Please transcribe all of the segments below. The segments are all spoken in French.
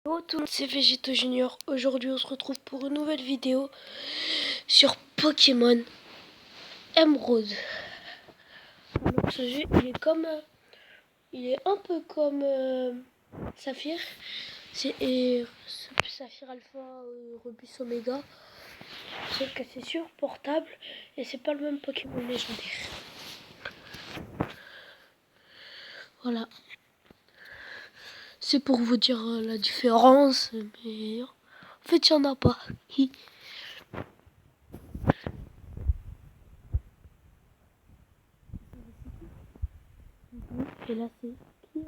Hello tout le monde, c'est Végéto Junior. Aujourd'hui on se retrouve pour une nouvelle vidéo sur Pokémon Emeraude. Alors ce jeu il est un peu comme Saphir. C'est Saphir Alpha, Rubis Omega. Sauf que c'est sur portable et c'est pas le même Pokémon légendaire. Voilà. C'est pour vous dire la différence, mais en fait il n'y en a pas. Et là c'est qui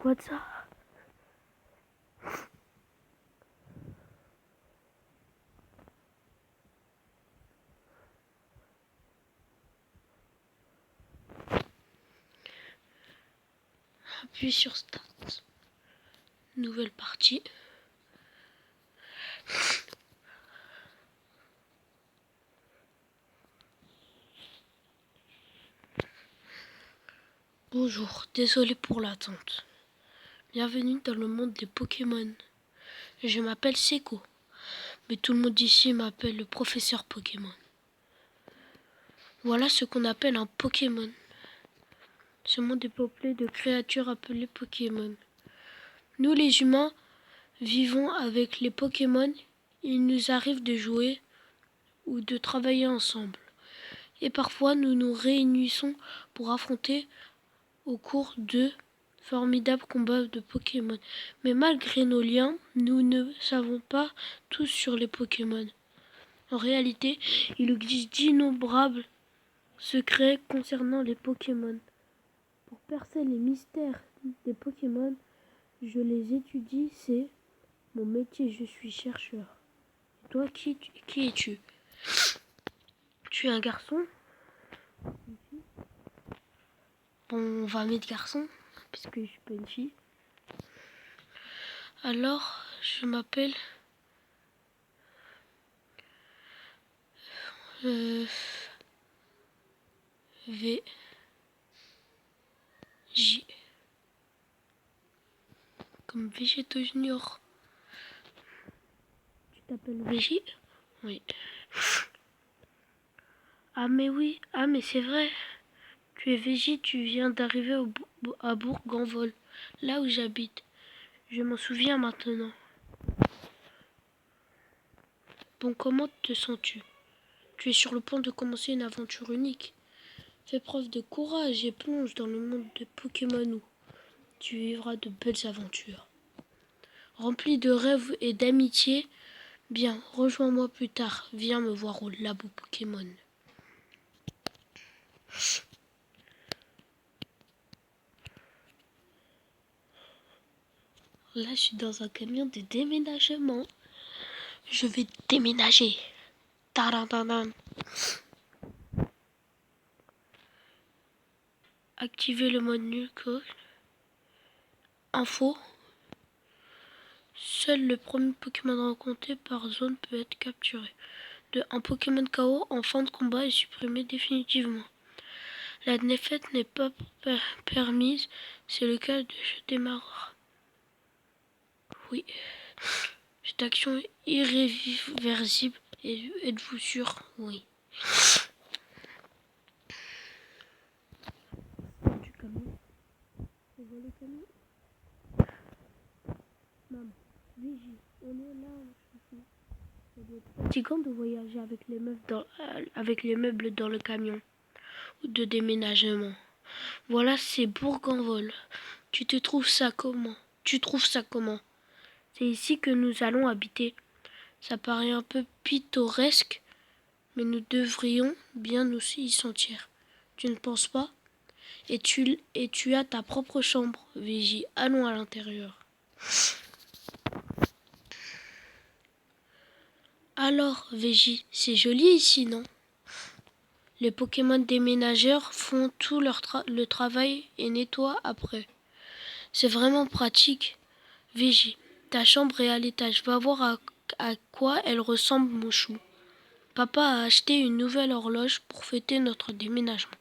quoi de ça? Appuie sur Start. Nouvelle partie. Bonjour, désolé pour l'attente. Bienvenue dans le monde des Pokémon. Je m'appelle Seko, mais tout le monde ici m'appelle le professeur Pokémon. Voilà ce qu'on appelle un Pokémon. Ce monde est peuplé de créatures appelées Pokémon. Nous les humains vivons avec les Pokémon. Il nous arrive de jouer ou de travailler ensemble. Et parfois nous nous réunissons pour affronter au cours de formidables combats de Pokémon. Mais malgré nos liens, nous ne savons pas tout sur les Pokémon. En réalité, il existe d'innombrables secrets concernant les Pokémon. Pour percer les mystères des Pokémon, je les étudie, c'est mon métier, je suis chercheur. Et toi, qui es-tu? Tu es un garçon? Bon, on va mettre garçon, puisque je suis pas une fille. Alors, je m'appelle V J. Comme Végéto Junior. Tu t'appelles Végi? Oui. Ah mais oui, ah mais c'est vrai. Tu es Végi, tu viens d'arriver à Bourg-en-Vol, là où j'habite. Je m'en souviens maintenant. Bon, comment te sens-tu? Tu es sur le point de commencer une aventure unique. Fais preuve de courage et plonge dans le monde de Pokémon où tu vivras de belles aventures. Rempli de rêves et d'amitié, bien, rejoins-moi plus tard. Viens me voir au labo Pokémon. Là, je suis dans un camion de déménagement. Je vais déménager. Tadadadam. Activer le mode nul code. Info. Seul le premier Pokémon rencontré par zone peut être capturé. Un Pokémon KO en fin de combat est supprimé définitivement. La défaite n'est pas permise. C'est le cas de je démarre. Oui. Cette action est irréversible. Êtes-vous sûr? Oui. Du camion. On voit le camion. Maman, Vigie, on est là. Ça doit être fatigant de voyager avec les meubles dans le camion ou de déménagement. Voilà, c'est Bourg-en-Vol. Tu trouves ça comment? C'est ici que nous allons habiter. Ça paraît un peu pittoresque, mais nous devrions bien nous y sentir. Tu ne penses pas? Et tu as ta propre chambre, Vigie. Allons à l'intérieur. Alors, Vigie, c'est joli ici, non? Les Pokémon déménageurs font tout le travail et nettoient après. C'est vraiment pratique. Vigie, ta chambre est à l'étage. Va voir à quoi elle ressemble, mon chou. Papa a acheté une nouvelle horloge pour fêter notre déménagement.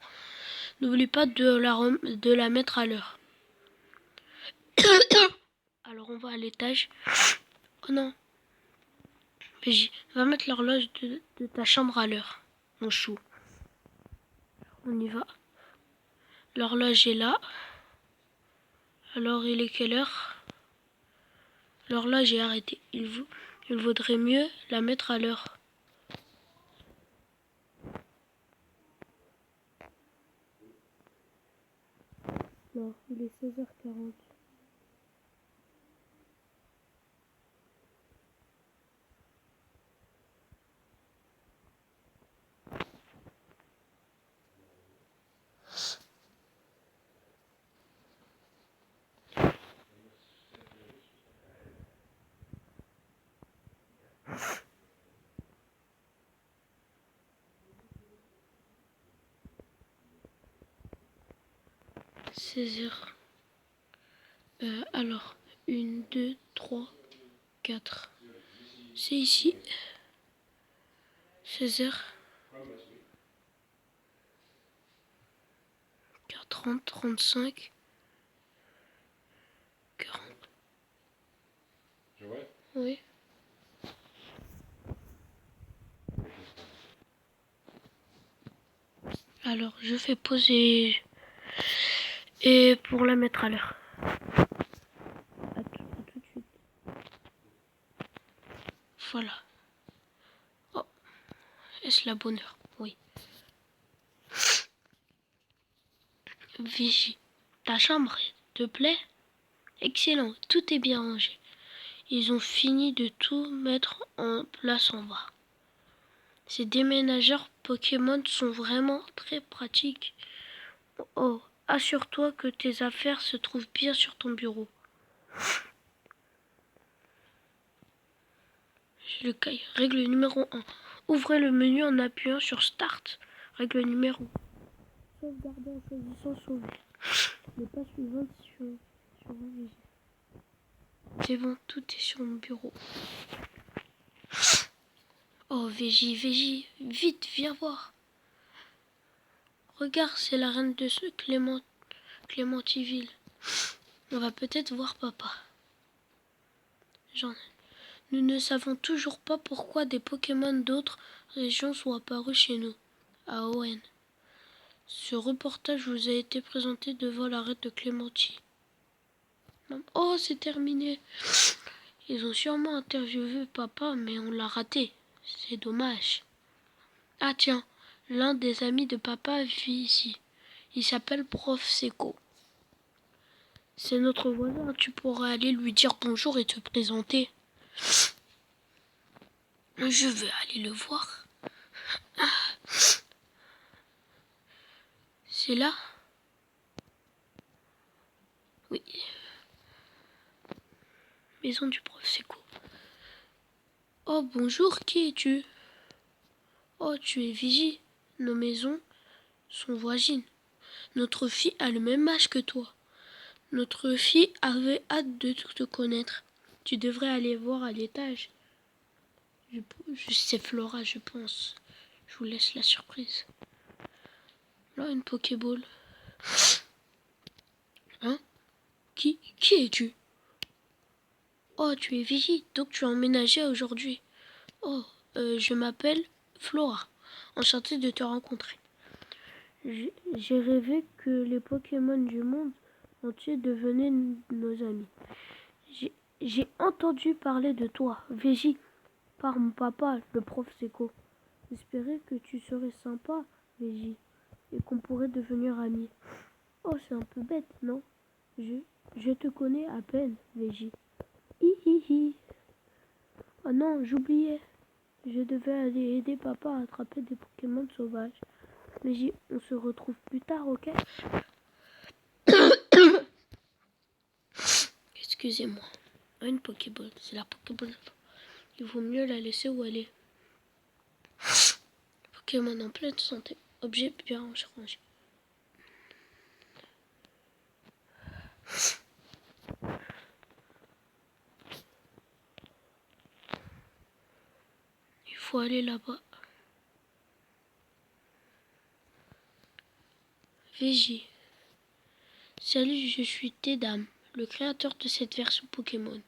N'oublie pas de la mettre à l'heure. Alors on va à l'étage. Oh non. Va mettre l'horloge de ta chambre à l'heure, mon chou. On y va. L'horloge est là. Alors il est quelle heure? L'horloge est arrêtée. Il vaudrait mieux la mettre à l'heure. Non, il est 16h40. Alors, 1, 2, 3, 4. C'est ici. 16h. 30, 35, 40. Oui. Alors, je fais poser et pour la mettre à l'heure. À tout de suite. Voilà. Oh, est-ce la bonne heure? Oui. Vigie, ta chambre te plaît? Excellent, tout est bien rangé. Ils ont fini de tout mettre en place en bas. Ces déménageurs Pokémon sont vraiment très pratiques. Oh, assure-toi que tes affaires se trouvent bien sur ton bureau. Je le caille. Règle numéro 1. Ouvrez le menu en appuyant sur Start. Règle numéro 1. Sauvegarder en choisissant Sauver. Les pas suivantes sur Vigie. C'est bon, tout est sur mon bureau. Oh, Vigie, vite, viens voir. Regarde, c'est la reine de ce Clémentiville. On va peut-être voir papa. Nous ne savons toujours pas pourquoi des Pokémon d'autres régions sont apparus chez nous, à Owen. Ce reportage vous a été présenté devant la reine de Clémentie. Oh, c'est terminé. Ils ont sûrement interviewé papa, mais on l'a raté. C'est dommage. Ah tiens, l'un des amis de papa vit ici. Il s'appelle Prof Seco. C'est notre voisin, tu pourras aller lui dire bonjour et te présenter. Je vais aller le voir. C'est là? Oui. Maison du Prof Seco. Oh bonjour, qui es-tu? Oh, tu es Vigie. Nos maisons sont voisines. Notre fille a le même âge que toi. Notre fille avait hâte de te connaître. Tu devrais aller voir à l'étage. C'est Flora, je pense. Je vous laisse la surprise. Là, une Pokéball. Hein? Qui es-tu? Oh, tu es Vigie, donc tu as emménagé aujourd'hui. Oh, je m'appelle Flora. Enchantée de te rencontrer. J'ai rêvé que les Pokémon du monde entier devenaient nos amis. J'ai entendu parler de toi, Vigie, par mon papa, le prof Seco. J'espérais que tu serais sympa, Vigie, et qu'on pourrait devenir amis. Oh, c'est un peu bête, non? Je te connais à peine, Vigie. Hihihi. Oh non, j'oubliais. Je devais aller aider papa à attraper des Pokémon sauvages. Vigie, on se retrouve plus tard, ok? Excusez-moi. Une Pokéball, c'est la Pokéball. Il vaut mieux la laisser où elle est. Pokémon en pleine santé. Objet bien rangé. Il faut aller là-bas. VJ. Salut, je suis Tedam, le créateur de cette version Pokémon.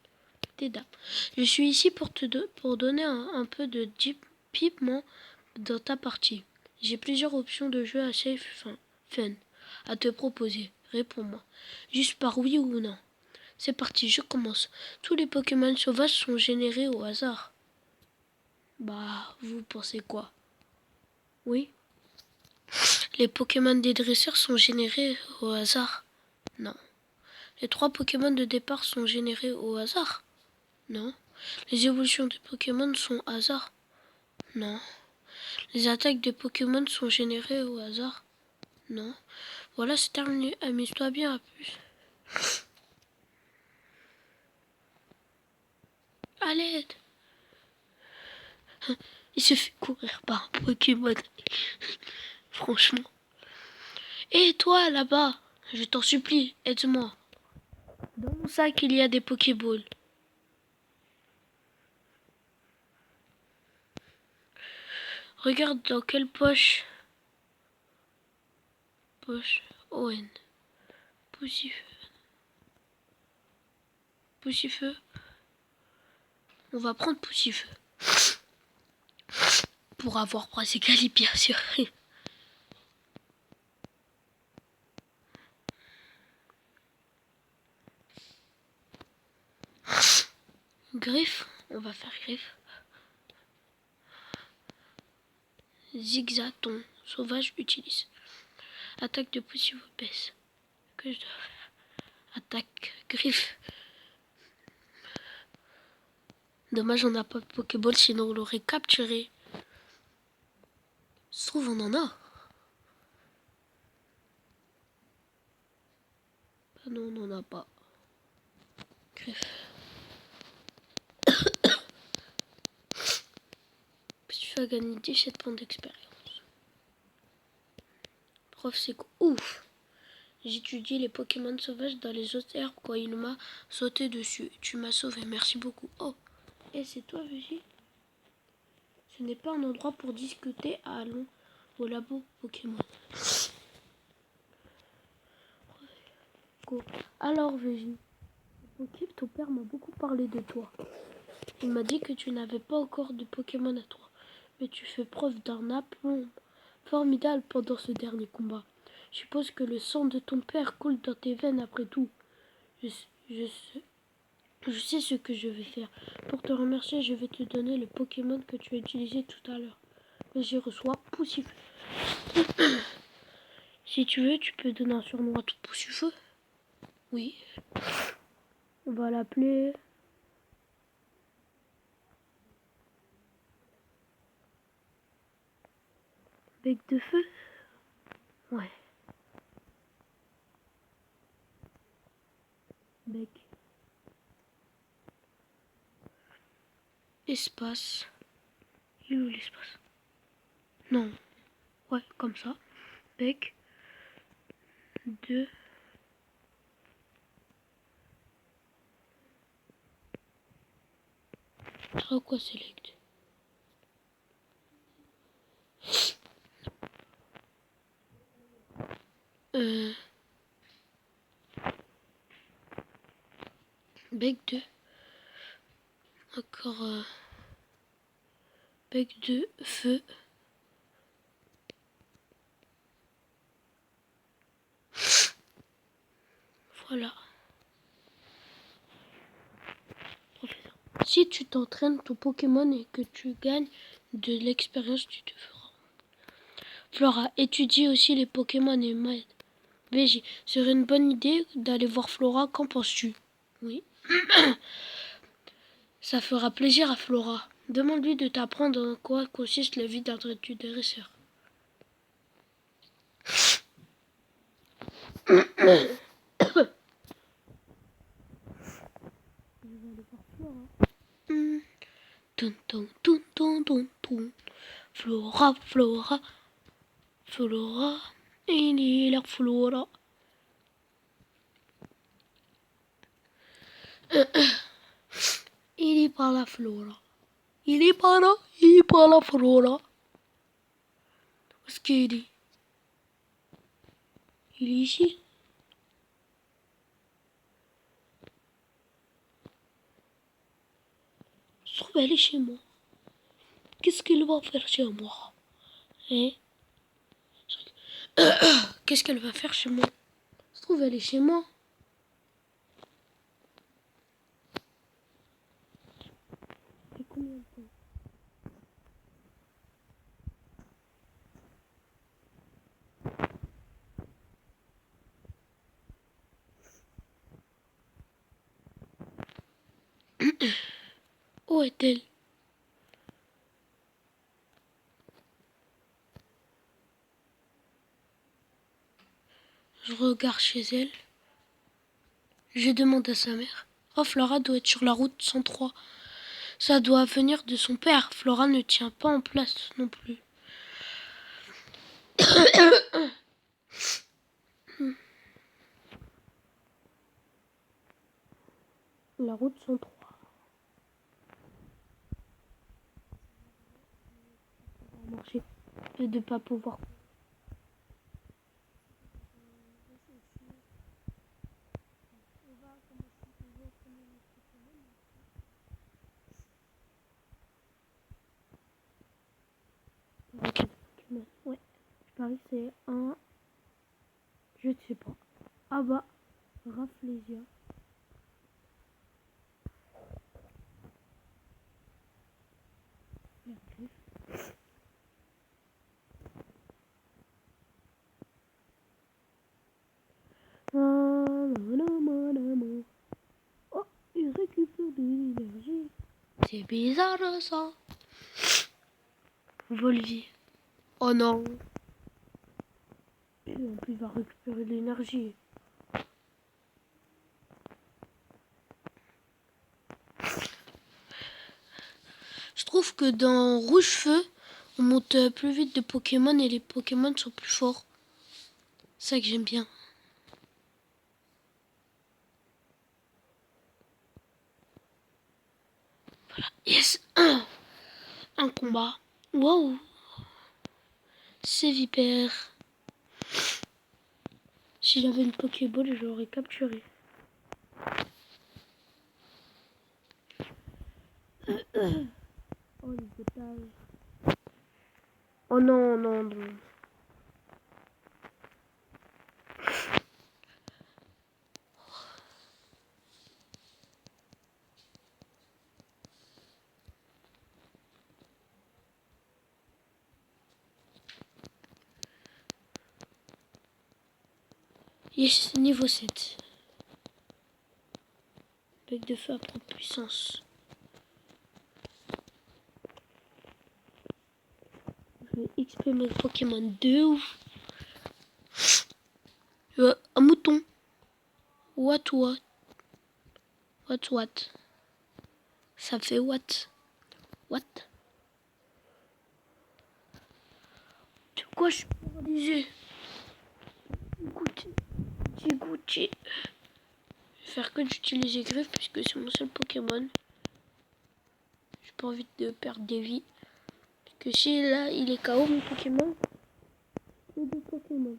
Tedam. Je suis ici pour donner un peu de piment dans ta partie. J'ai plusieurs options de jeu assez fun à te proposer. Réponds-moi. Juste par oui ou non. C'est parti, je commence. Tous les Pokémon sauvages sont générés au hasard. Bah, vous pensez quoi? Oui. Les Pokémon des dresseurs sont générés au hasard. Non. Les 3 Pokémon de départ sont générés au hasard. Non. Les évolutions des Pokémon sont hasard. Non. Les attaques des Pokémon sont générées au hasard. Non. Voilà, c'est terminé. Amuse-toi bien, à plus. À l'aide. Il se fait courir par un Pokémon. Franchement. Et toi, là-bas, je t'en supplie, aide-moi. Dans mon sac, il y a des Pokéballs. Regarde dans quelle poche. Poche ON. Poussifeu. Poussifeu. On va prendre Poussifeu. Pour avoir brassé Gali, bien sûr. Griffe. On va faire griffe. Zigzaton. Sauvage utilise. Attaque de Poussifeu baisse. Que je dois faire? Attaque. Griffe. Dommage, on n'a pas de Pokéball, sinon on l'aurait capturé. Se trouve, on en a. Ah non, on n'en a pas. Griffe. Tu vas gagner 17 points d'expérience. Prof, c'est quoi? Ouf! J'étudie les Pokémon sauvages dans les autres herbes quand il m'a sauté dessus. Tu m'as sauvé, merci beaucoup. Oh, et c'est toi, Vigie? Ce n'est pas un endroit pour discuter. Allons au labo Pokémon. Go. Alors, Vigie, ok, ton père m'a beaucoup parlé de toi. Il m'a dit que tu n'avais pas encore de Pokémon à toi, mais tu fais preuve d'un aplomb formidable pendant ce dernier combat. Je suppose que le sang de ton père coule dans tes veines après tout. Je sais ce que je vais faire. Pour te remercier, je vais te donner le Pokémon que tu as utilisé tout à l'heure. Mais j'y reçois Poussifeu. Si tu veux, tu peux donner un surnom à tout Poussifeu. Oui. On va l'appeler... Bec de feu. Ouais. Bec. Espace. Il est où l'espace? Non. Ouais, comme ça. Bec. De... Quoi select? Bec de... Encore... Bec de feu. Voilà. Professeur. Si tu t'entraînes ton Pokémon et que tu gagnes de l'expérience, tu te feras. Flora, étudie aussi les Pokémon et m'aide. VJ, serait une bonne idée d'aller voir Flora, qu'en penses-tu? Oui. Ça fera plaisir à Flora. Demande-lui de t'apprendre en quoi consiste la vie d'un dresseur. Flora, Flora, Flora, il est là, Flora. Il est par la Flora. Il est par là, il est par la Flora. Où est-ce qu'il est? Il est ici. Je trouve elle est chez moi. Qu'est-ce qu'elle va faire chez moi? Hein? Qu'est-ce qu'elle va faire chez moi? Je trouve elle est chez moi. Et combien de temps? Où est-elle? Je regarde chez elle. Je demande à sa mère. Oh, Flora doit être sur la route 103. Ça doit venir de son père. Flora ne tient pas en place non plus. La route 103. Marcher et de pas pouvoir. Ouais, je parie que c'est un. Je ne sais pas. Ah bah, Rafflesia. Oh, il récupère de l'énergie. C'est bizarre ça. Volvi. Oh non. Et en plus, il va récupérer de l'énergie. Je trouve que dans Rouge Feu, on monte plus vite de Pokémon et les Pokémon sont plus forts. C'est ça que j'aime bien. Voilà. Yes. Un combat. Waouh. C'est Vipère. Si j'avais une Pokéball, je l'aurais capturé. Oh, les étages. Oh non, non, non. Yes, niveau 7. Bec de feu à propre puissance. Je vais XP mes Pokémon de ouf. Un mouton. What? Ça fait what? What? De quoi je suis paralysé? Goûter. Je vais faire que d'utiliser griffe puisque c'est mon seul Pokémon. J'ai pas envie de perdre des vies. Parce que si là il est KO mon Pokémon, c'est deux Pokémon.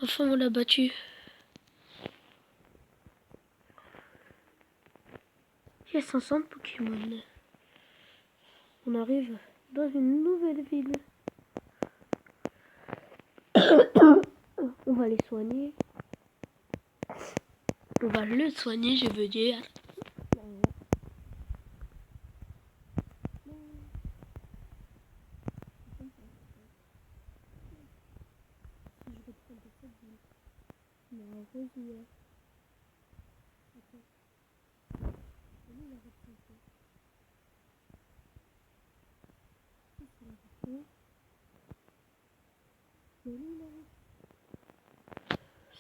Enfin on l'a battu. Il y a 500 Pokémon. On arrive dans une nouvelle ville. On va les soigner. On va le soigner, je veux dire.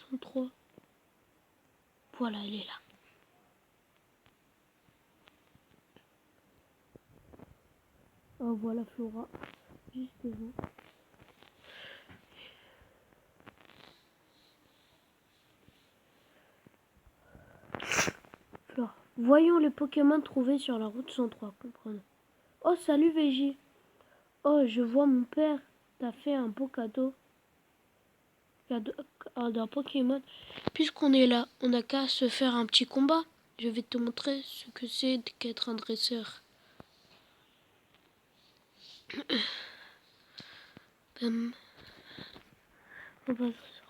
Sont trois. Voilà, elle est là. Oh, voilà Flora. Juste devant. Flora. Voyons les Pokémon trouvés sur la route 103. Comprenons. Oh, salut VJ. Oh, je vois mon père t'as fait un beau cadeau d'un Pokémon. Puisqu'on est là, on n'a qu'à se faire un petit combat. Je vais te montrer ce que c'est qu'être un dresseur. Bam. On va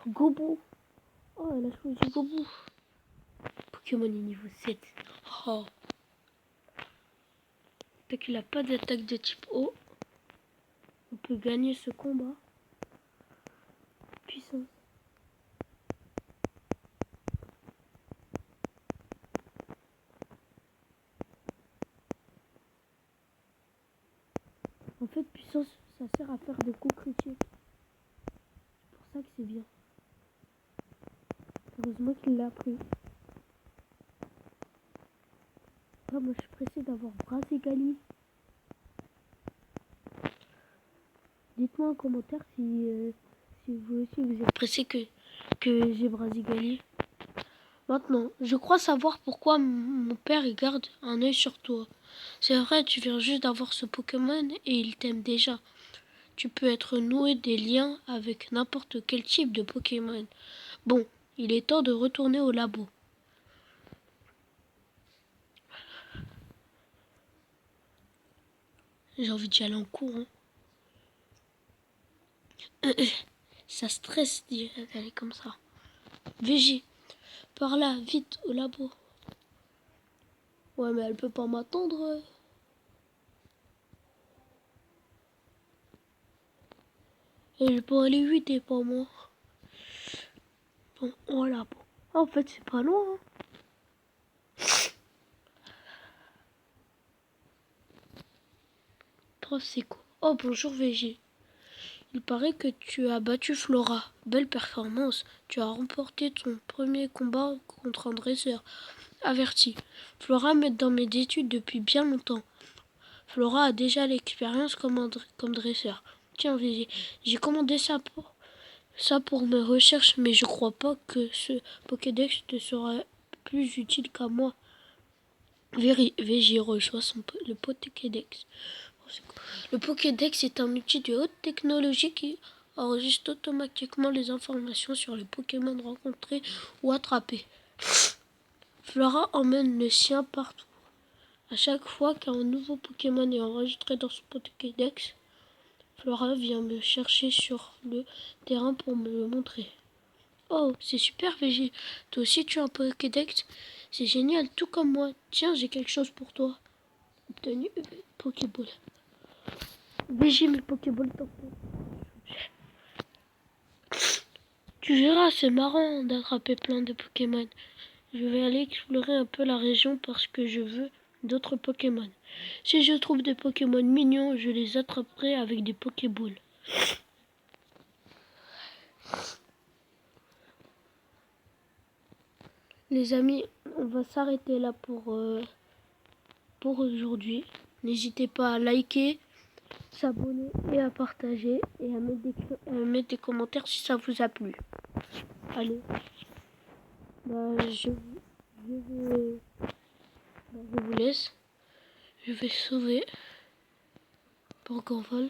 Gobo. Oh, elle a choisi Gobo. Pokémon est niveau 7. Oh. Tant qu'il n'a pas d'attaque de type eau, on peut gagner ce combat. Puissance. En fait, puissance, ça sert à faire des coups critiques. C'est pour ça que c'est bien. Heureusement qu'il l'a pris. Ah, moi, je suis pressé d'avoir Brazigali. Dites-moi en commentaire si vous aussi vous êtes pressé que j'ai Brazigali. Maintenant, je crois savoir pourquoi mon père il garde un œil sur toi. C'est vrai, tu viens juste d'avoir ce Pokémon et il t'aime déjà. Tu peux être noué des liens avec n'importe quel type de Pokémon. Bon, il est temps de retourner au labo. J'ai envie d'y aller en cours. Ça stresse d'aller comme ça. VG, par là, vite, au labo. Ouais, mais elle peut pas m'attendre. Elle peut aller vite et pas moi. Bon, au labo. En fait, c'est pas loin. Prof, c'est quoi? Oh, bonjour VG. Il paraît que tu as battu Flora. Belle performance. Tu as remporté ton premier combat contre un dresseur. Averti. Flora m'aide dans mes études depuis bien longtemps. Flora a déjà l'expérience comme dresseur. Tiens, VG, j'ai commandé ça pour mes recherches, mais je crois pas que ce Pokédex te sera plus utile qu'à moi. VG reçoit le Pokédex. Le Pokédex est un outil de haute technologie qui enregistre automatiquement les informations sur les Pokémon rencontrés ou attrapés. Flora emmène le sien partout. À chaque fois qu'un nouveau Pokémon est enregistré dans son Pokédex, Flora vient me chercher sur le terrain pour me le montrer. Oh, c'est super, VG. Toi aussi tu as un Pokédex? C'est génial, tout comme moi. Tiens, j'ai quelque chose pour toi. Obtenu Pokéball. VG, mes Pokéballs t'en Tu verras, c'est marrant d'attraper plein de Pokémon. Je vais aller explorer un peu la région parce que je veux d'autres Pokémon. Si je trouve des Pokémon mignons, je les attraperai avec des Pokéballs. Les amis, on va s'arrêter là pour aujourd'hui. N'hésitez pas à liker, s'abonner et à partager et à mettre des commentaires si ça vous a plu. Allez, je vous laisse. Je vais sauver pour qu'on vole.